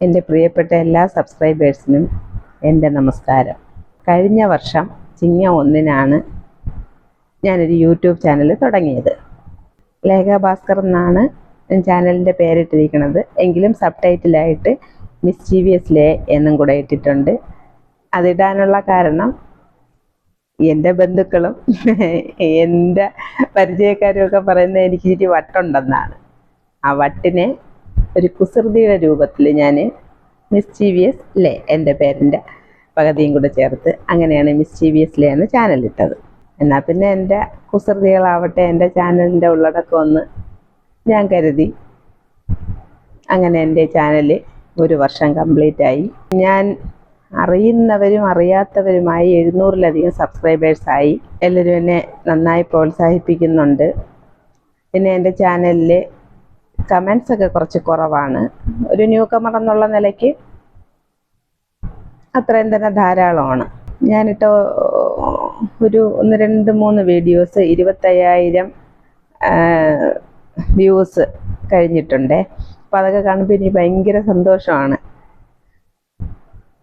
എൻ്റെ പ്രിയപ്പെട്ട എല്ലാ സബ്സ്ക്രൈബേഴ്സിനും എൻ്റെ നമസ്കാരം. കഴിഞ്ഞ വർഷം ചിങ്ങ 1-നാണ് ഞാനൊരു യൂട്യൂബ് ചാനൽ തുടങ്ങിയത്. ലേഖ ഭാസ്കർ എന്നാണ് ചാനലിൻ്റെ പേരിട്ടിരിക്കുന്നത്. എങ്കിലും സബ് ടൈറ്റിലായിട്ട് മിസ്റ്റീവിയസ് ലേ എന്നും കൂടെ ഇട്ടിട്ടുണ്ട്. അതിടാനുള്ള കാരണം എൻ്റെ ബന്ധുക്കളും എൻ്റെ പരിചയക്കാരും ഒക്കെ പറയുന്നത് എനിക്ക് ഇച്ചിരി വട്ടുണ്ടെന്നാണ്. ആ വട്ടിനെ ഒരു കുസൃതിയുടെ രൂപത്തിൽ ഞാൻ മിസ്റ്റീവിയസ് ലേ എൻ്റെ പേരിൻ്റെ പകുതിയും കൂടെ ചേർത്ത് അങ്ങനെയാണ് മിസ്റ്റീവിയസ് ലേ എന്ന് ചാനലിട്ടത്. എന്നാൽ പിന്നെ എൻ്റെ കുസൃതികളാവട്ടെ എൻ്റെ ചാനലിൻ്റെ ഉള്ളടക്കം ഒന്ന് ഞാൻ കരുതി. അങ്ങനെ എൻ്റെ ചാനൽ ഒരു വർഷം കംപ്ലീറ്റായി. ഞാൻ അറിയുന്നവരും അറിയാത്തവരുമായി 700-ലധികം സബ്സ്ക്രൈബേഴ്സായി. എല്ലാവരും എന്നെ നന്നായി പ്രോത്സാഹിപ്പിക്കുന്നുണ്ട്. പിന്നെ എൻ്റെ ചാനലിൽ കമൻസ് ഒക്കെ കുറച്ച് കുറവാണ്. ഒരു ന്യൂ കമർ എന്നുള്ള നിലയ്ക്ക് അത്രയും തന്നെ ധാരാളമാണ്. ഞാനിട്ട ഒരു 1-2-3 വീഡിയോസ് 25,000 വ്യൂസ് കഴിഞ്ഞിട്ടുണ്ട്. അപ്പോൾ അതൊക്കെ കാണുമ്പോൾ എനിക്ക് ഭയങ്കര സന്തോഷമാണ്.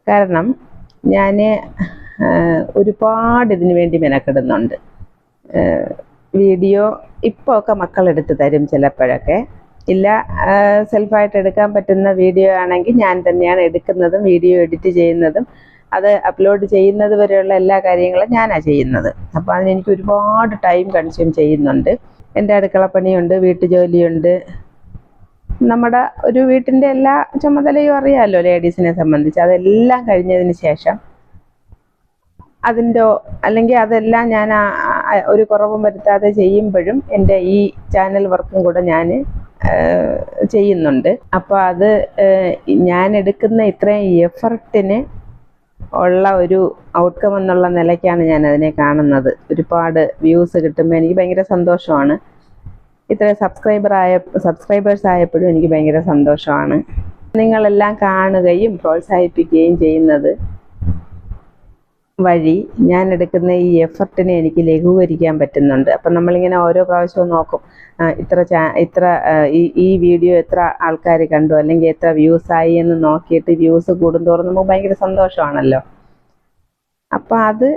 കാരണം ഞാൻ ഒരുപാട് ഇതിനു വേണ്ടി മെനക്കെടുന്നുണ്ട്. വീഡിയോ ഇപ്പോൾ ഒക്കെ മക്കളെടുത്ത് തരും, ചിലപ്പോഴൊക്കെ ഇല്ല. സെൽഫായിട്ട് എടുക്കാൻ പറ്റുന്ന വീഡിയോ ആണെങ്കിൽ ഞാൻ തന്നെയാണ് എടുക്കുന്നതും വീഡിയോ എഡിറ്റ് ചെയ്യുന്നതും അത് അപ്ലോഡ് ചെയ്യുന്നത് വരെയുള്ള എല്ലാ കാര്യങ്ങളും ഞാനാണ് ചെയ്യുന്നത്. അപ്പോൾ അതിനെനിക്ക് ഒരുപാട് ടൈം കൺസ്യൂം ചെയ്യുന്നുണ്ട്. എൻ്റെ അടുക്കളപ്പണിയുണ്ട്, വീട്ടുജോലിയുണ്ട്. നമ്മുടെ ഒരു വീട്ടിൻ്റെ എല്ലാ ചുമതലയും അറിയാമല്ലോ ലേഡീസിനെ സംബന്ധിച്ച്. അതെല്ലാം കഴിഞ്ഞതിന് ശേഷം അല്ലെങ്കിൽ അതെല്ലാം ഞാൻ ഒരു കുറവും വരുത്താതെ ചെയ്യുമ്പോഴും എൻ്റെ ഈ ചാനൽ വർക്കും കൂടെ ഞാൻ ചെയ്യുന്നുണ്ട്. അപ്പോൾ അത് ഞാൻ എടുക്കുന്ന ഇത്രയും എഫർട്ടിന് ഉള്ള ഒരു ഔട്ട്കം എന്നുള്ള നിലയ്ക്കാണ് ഞാൻ അതിനെ കാണുന്നത്. ഒരുപാട് വ്യൂസ് കിട്ടുമ്പോൾ എനിക്ക് ഭയങ്കര സന്തോഷമാണ്. ഇത്രയും സബ്സ്ക്രൈബേഴ്സ് ആയപ്പോഴും എനിക്ക് ഭയങ്കര സന്തോഷമാണ്. നിങ്ങളെല്ലാം കാണുകയും പ്രോത്സാഹിപ്പിക്കുകയും ചെയ്യുന്നത് വഴി ഞാൻ എടുക്കുന്ന ഈ എഫർട്ടിനെ എനിക്ക് ലഘൂകരിക്കാൻ പറ്റുന്നുണ്ട്. അപ്പം നമ്മളിങ്ങനെ ഓരോ പ്രാവശ്യവും നോക്കും, ഈ വീഡിയോ എത്ര ആൾക്കാർ കണ്ടു അല്ലെങ്കിൽ എത്ര വ്യൂസായി എന്ന് നോക്കിയിട്ട് വ്യൂസ് കൂടുന്തോറും നമുക്ക് ഭയങ്കര സന്തോഷമാണല്ലോ. അപ്പം അത്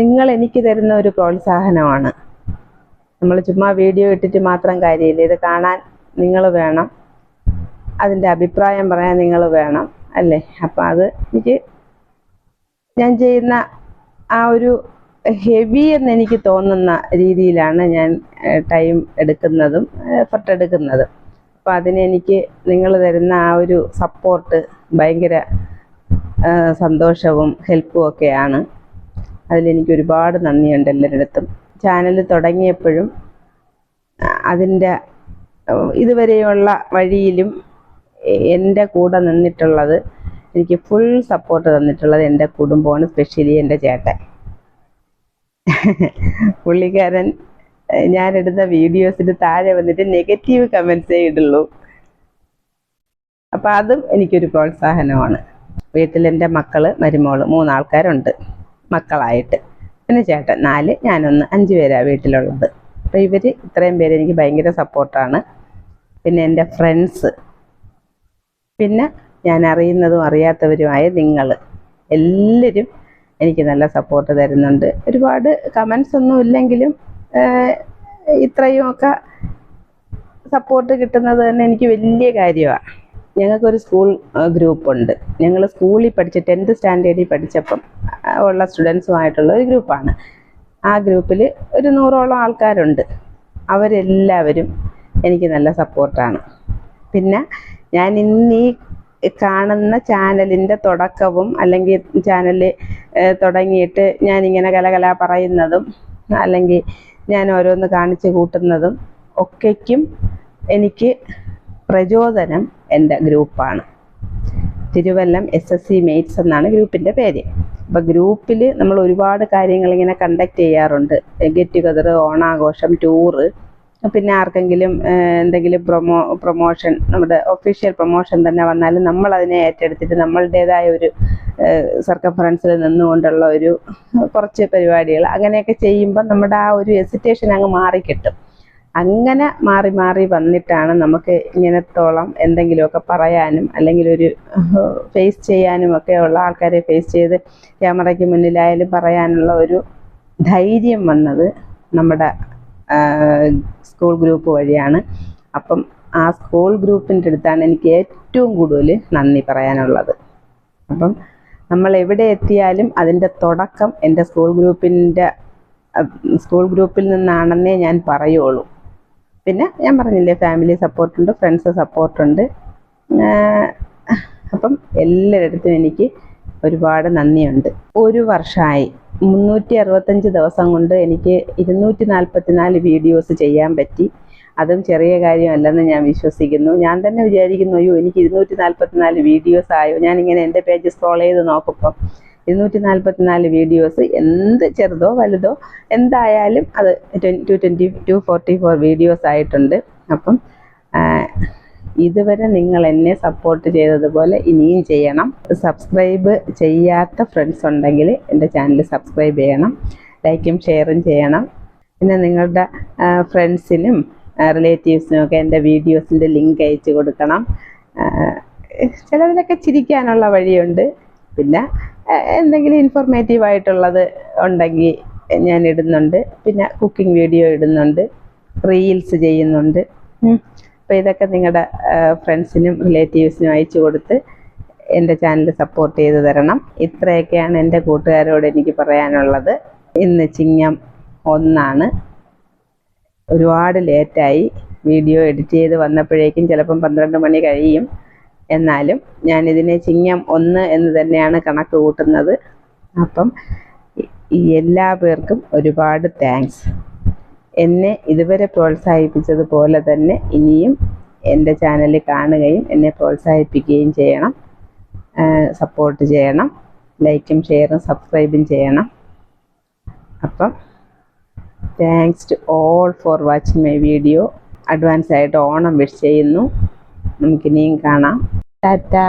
നിങ്ങൾ എനിക്ക് തരുന്ന ഒരു പ്രോത്സാഹനമാണ്. നമ്മൾ ചുമ്മാ വീഡിയോ ഇട്ടിട്ട് മാത്രം കാര്യമില്ല. ഇത് കാണാൻ നിങ്ങൾ വേണം, അതിൻ്റെ അഭിപ്രായം പറയാൻ നിങ്ങൾ വേണം അല്ലേ. അപ്പം അത് എനിക്ക് ഞാൻ ചെയ്യുന്ന ആ ഒരു ഹെവി എന്ന് എനിക്ക് തോന്നുന്ന രീതിയിലാണ് ഞാൻ ടൈം എടുക്കുന്നതും എഫർട്ട് എടുക്കുന്നതും. അപ്പോൾ അതിനെനിക്ക് നിങ്ങൾ തരുന്ന ആ ഒരു സപ്പോർട്ട് ഭയങ്കര സന്തോഷവും ഹെൽപ്പും ഒക്കെയാണ്. അതിലെനിക്ക് ഒരുപാട് നന്ദിയുണ്ട് എല്ലാവരുടെ അടുത്തും. ചാനൽ തുടങ്ങിയപ്പോഴും അതിൻ്റെ ഇതുവരെയുള്ള വഴിയിലും എൻ്റെ കൂടെ നിന്നിട്ടുള്ളത്, എനിക്ക് ഫുൾ സപ്പോർട്ട് തന്നിട്ടുള്ളത് എൻ്റെ കുടുംബമാണ്. സ്പെഷ്യലി എൻ്റെ ചേട്ടൻ. പുള്ളിക്കാരൻ ഞാനിടുന്ന വീഡിയോസിന് താഴെ വന്നിട്ട് നെഗറ്റീവ് കമൻസേ ഇടുള്ളൂ. അപ്പം അതും എനിക്കൊരു പ്രോത്സാഹനമാണ്. വീട്ടിലെൻ്റെ മക്കൾ, മരുമോള് 3 ആൾക്കാരുണ്ട് മക്കളായിട്ട്. പിന്നെ ചേട്ടൻ 4, ഞാനൊന്ന്, 5 പേരാണ് വീട്ടിലുള്ളത്. അപ്പോൾ ഇത്രയും പേര് എനിക്ക് ഭയങ്കര സപ്പോർട്ടാണ്. പിന്നെ എൻ്റെ ഫ്രണ്ട്സ്, പിന്നെ ഞാൻ അറിയുന്നതും അറിയാത്തവരുമായ നിങ്ങൾ എല്ലാവരും എനിക്ക് നല്ല സപ്പോർട്ട് തരുന്നുണ്ട്. ഒരുപാട് കമൻസ് ഒന്നും ഇല്ലെങ്കിലും ഇത്രയുമൊക്കെ സപ്പോർട്ട് കിട്ടുന്നത് തന്നെ എനിക്ക് വലിയ കാര്യമാണ്. ഞങ്ങൾക്കൊരു സ്കൂൾ ഗ്രൂപ്പുണ്ട്. ഞങ്ങൾ സ്കൂളിൽ 10th സ്റ്റാൻഡേർഡിൽ പഠിച്ചപ്പം ഉള്ള സ്റ്റുഡൻസുമായിട്ടുള്ള ഒരു ഗ്രൂപ്പാണ്. ആ ഗ്രൂപ്പിൽ ഒരു 100ഓളം ആൾക്കാരുണ്ട്. അവരെല്ലാവരും എനിക്ക് നല്ല സപ്പോർട്ടാണ്. പിന്നെ ഞാൻ ഇന്ന് ഈ കാണുന്ന ചാനലിൻ്റെ തുടക്കവും അല്ലെങ്കിൽ ചാനൽ തുടങ്ങിയിട്ട് ഞാനിങ്ങനെ കലകല പറയുന്നതും അല്ലെങ്കിൽ ഞാൻ ഓരോന്ന് കാണിച്ച് കൂട്ടുന്നതും ഒക്കെയ്ക്കും എനിക്ക് പ്രചോദനം എൻ്റെ ഗ്രൂപ്പാണ്. തിരുവല്ലം SSC മേറ്റ്സ് എന്നാണ് ഗ്രൂപ്പിൻ്റെ പേര്. അപ്പോൾ ഗ്രൂപ്പിൽ നമ്മൾ ഒരുപാട് കാര്യങ്ങൾ ഇങ്ങനെ കണ്ടക്ട് ചെയ്യാറുണ്ട്. ഗെറ്റ് ടുഗദർ, ഓണാഘോഷം, ടൂറ്, പിന്നെ ആർക്കെങ്കിലും എന്തെങ്കിലും പ്രൊമോഷൻ, നമ്മുടെ ഒഫീഷ്യൽ പ്രൊമോഷൻ തന്നെ വന്നാലും നമ്മളതിനെ ഏറ്റെടുത്തിട്ട് നമ്മളുടേതായ ഒരു സർക്കംഫറൻസിൽ നിന്നുകൊണ്ടുള്ള ഒരു കുറച്ച് പരിപാടികൾ അങ്ങനെയൊക്കെ ചെയ്യുമ്പോൾ നമ്മുടെ ആ ഒരു ഹെസിറ്റേഷൻ അങ്ങ് മാറിക്കിട്ടും. അങ്ങനെ മാറി മാറി വന്നിട്ടാണ് നമുക്ക് ഇങ്ങനത്തോളം എന്തെങ്കിലുമൊക്കെ പറയാനും അല്ലെങ്കിൽ ഒരു ഫേസ് ചെയ്യാനും ഒക്കെ ഉള്ള ആൾക്കാരെ ഫേസ് ചെയ്ത് ക്യാമറയ്ക്ക് മുന്നിലായാലും പറയാനുള്ള ഒരു ധൈര്യം വന്നത് നമ്മുടെ സ്കൂൾ ഗ്രൂപ്പ് വഴിയാണ്. അപ്പം ആ സ്കൂൾ ഗ്രൂപ്പിൻ്റെ അടുത്താണ് എനിക്ക് ഏറ്റവും കൂടുതൽ നന്ദി പറയാനുള്ളത്. അപ്പം നമ്മൾ എവിടെ എത്തിയാലും അതിൻ്റെ തുടക്കം എൻ്റെ സ്കൂൾ ഗ്രൂപ്പിൽ നിന്നാണെന്നേ ഞാൻ പറയുള്ളൂ. പിന്നെ ഞാൻ പറഞ്ഞില്ലേ, ഫാമിലി സപ്പോർട്ടുണ്ട്, ഫ്രണ്ട്സ് സപ്പോർട്ടുണ്ട്. അപ്പം എല്ലായിടത്തും എനിക്ക് ഒരുപാട് നന്ദിയുണ്ട്. ഒരു വർഷമായി 365 ദിവസം കൊണ്ട് എനിക്ക് 244 വീഡിയോസ് ചെയ്യാൻ പറ്റി. അതും ചെറിയ കാര്യമല്ലെന്ന് ഞാൻ വിശ്വസിക്കുന്നു. ഞാൻ തന്നെ വിചാരിക്കുന്നു, അയ്യോ എനിക്ക് 244 വീഡിയോസ് ആയോ. ഞാനിങ്ങനെ എൻ്റെ പേജ് സ്ക്രോൾ ചെയ്ത് നോക്കുമ്പം 244 വീഡിയോസ്, എന്ത് ചെറുതോ വലുതോ എന്തായാലും അത് 244 വീഡിയോസ് ആയിട്ടുണ്ട്. അപ്പം ഇതുവരെ നിങ്ങൾ എന്നെ സപ്പോർട്ട് ചെയ്തതുപോലെ ഇനിയും ചെയ്യണം. സബ്സ്ക്രൈബ് ചെയ്യാത്ത ഫ്രണ്ട്സ് ഉണ്ടെങ്കിൽ എൻ്റെ ചാനൽ സബ്സ്ക്രൈബ് ചെയ്യണം, ലൈക്കും ഷെയറും ചെയ്യണം. പിന്നെ നിങ്ങളുടെ ഫ്രണ്ട്സിനും റിലേറ്റീവ്സിനും ഒക്കെ എൻ്റെ വീഡിയോസിൻ്റെ ലിങ്ക് അയച്ചു കൊടുക്കണം. ചിലതിലൊക്കെ ചിരിക്കാനുള്ള വഴിയുണ്ട്. പിന്നെ എന്തെങ്കിലും ഇൻഫോർമേറ്റീവ് ആയിട്ടുള്ളത് ഉണ്ടെങ്കിൽ ഞാൻ ഇടുന്നുണ്ട്. പിന്നെ കുക്കിംഗ് വീഡിയോ ഇടുന്നുണ്ട്, റീൽസ് ചെയ്യുന്നുണ്ട്. അപ്പോൾ ഇതൊക്കെ നിങ്ങളുടെ ഫ്രണ്ട്സിനും റിലേറ്റീവ്സിനും അയച്ചു കൊടുത്ത് എൻ്റെ ചാനൽ സപ്പോർട്ട് ചെയ്ത് തരണം. ഇത്രയൊക്കെയാണ് എൻ്റെ കൂട്ടുകാരോട് എനിക്ക് പറയാനുള്ളത്. ഇന്ന് ചിങ്ങം 1 ഒരുപാട് ലേറ്റായി. വീഡിയോ എഡിറ്റ് ചെയ്ത് വന്നപ്പോഴേക്കും ചിലപ്പം 12 മണി കഴിയും. എന്നാലും ഞാനിതിനെ ചിങ്ങം 1 എന്ന് തന്നെയാണ് കണക്ക് കൂട്ടുന്നത്. അപ്പം എല്ലാ പേർക്കും ഒരുപാട് താങ്ക്സ്. എന്നെ ഇതുവരെ പ്രോത്സാഹിപ്പിച്ചതുപോലെ തന്നെ ഇനിയും എൻ്റെ ചാനൽ കാണുകയും എന്നെ പ്രോത്സാഹിപ്പിക്കുകയും ചെയ്യണം, സപ്പോർട്ട് ചെയ്യണം, ലൈക്കും ഷെയറും സബ്സ്ക്രൈബും ചെയ്യണം. അപ്പം thanks to all for watching my video. Advance ആയിട്ട് ഓണം വിഷ് ചെയ്യുന്നു. നമുക്കിനിയും കാണാം. ടാറ്റാ.